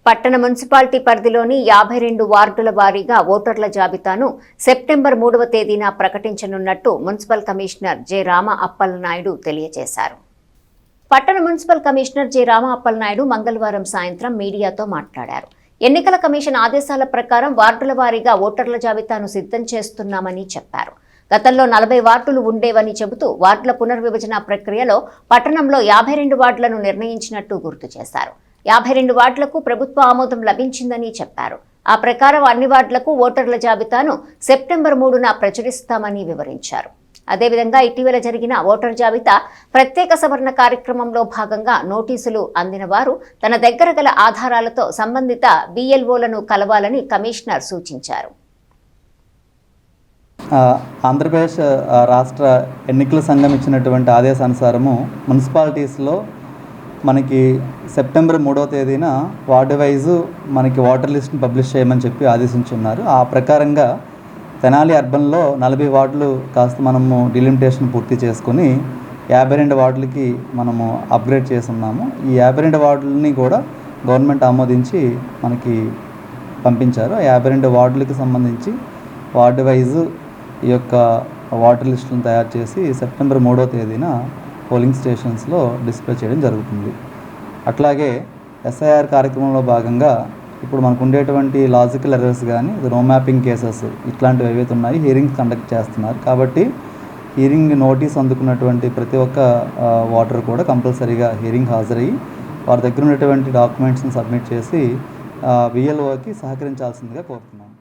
పట్టణ మున్సిపాలిటీ పరిధిలోని 52 వార్డుల వారీగా ఓటర్ల జాబితాను సెప్టెంబర్ 3వ తేదీన ప్రకటించనున్నట్టు municipal commissioner J. Rama Appalanaidu తెలియజేశారు. పట్టణ municipal commissioner J. Rama Appalanaidu మంగళవారం సాయంత్రం మీడియాతో మాట్లాడారు. ఎన్నికల కమిషన్ ఆదేశాల ప్రకారం వార్డుల వారీగా ఓటర్ల జాబితాను సిద్ధం చేస్తున్నామని చెప్పారు. గతంలో 40 వార్డులు ఉండేవని చెబుతూ వార్డుల పునర్విభజన ప్రక్రియలో పట్టణంలో 52 వార్డులను నిర్ణయించినట్టు గుర్తు చేశారు. 52 వార్డులకు ప్రభుత్వ ఆమోదం లభించిందని చెప్పారు. ఆ ప్రకారం అన్ని వార్డులకు ఓటర్ల జాబితాను సెప్టెంబర్ 3న ప్రచురిస్తామని వివరించారు. అదేవిధంగా ఇటీవల జరిగిన ఓటర్ జాబితా ప్రత్యేక సవరణ కార్యక్రమంలో భాగంగా నోటీసులు అందిన వారు తన దగ్గర గల ఆధారాలతో సంబంధిత బిఎల్ఓలను కలవాలని కమిషనర్ సూచించారు. ఆంధ్రప్రదేశ్ రాష్ట్ర ఎన్నికల సంఘం ఇచ్చినటువంటి ఆదేశానుసారము మున్సిపాలిటీస్లో మనకి సెప్టెంబర్ 3వ తేదీన వార్డు వైజు మనకి ఓటర్ లిస్ట్ని పబ్లిష్ చేయమని చెప్పి ఆదేశించున్నారు. ఆ ప్రకారంగా తెనాలి అర్బన్లో 40 వార్డులు కాస్త మనము డిలిమిటేషన్ పూర్తి చేసుకొని 52 వార్డులకి మనము అప్గ్రేడ్ చేస్తున్నాము. ఈ 52 వార్డులని కూడా గవర్నమెంట్ ఆమోదించి మనకి పంపించారు. ఆ 52 వార్డులకి సంబంధించి వార్డు వైజు ఈ యొక్క వాటర్ లిస్టులను తయారు చేసి సెప్టెంబర్ 3వ తేదీన పోలింగ్ స్టేషన్స్లో డిస్ప్లే చేయడం జరుగుతుంది. అట్లాగే ఎస్ఐఆర్ కార్యక్రమంలో భాగంగా ఇప్పుడు మనకు ఉండేటువంటి లాజికల్ ఎర్రర్స్ కానీ నో మ్యాపింగ్ కేసెస్ ఇట్లాంటివి ఏవైతే ఉన్నాయి హియరింగ్స్ కండక్ట్ చేస్తున్నారు. కాబట్టి హియరింగ్ నోటీస్ అందుకున్నటువంటి ప్రతి ఒక్క ఓటర్ కూడా కంపల్సరీగా హియరింగ్ హాజరయ్యి వారి దగ్గర ఉన్నటువంటి డాక్యుమెంట్స్ని సబ్మిట్ చేసి విఎల్ఓకి సహకరించాల్సిందిగా కోరుతున్నాను.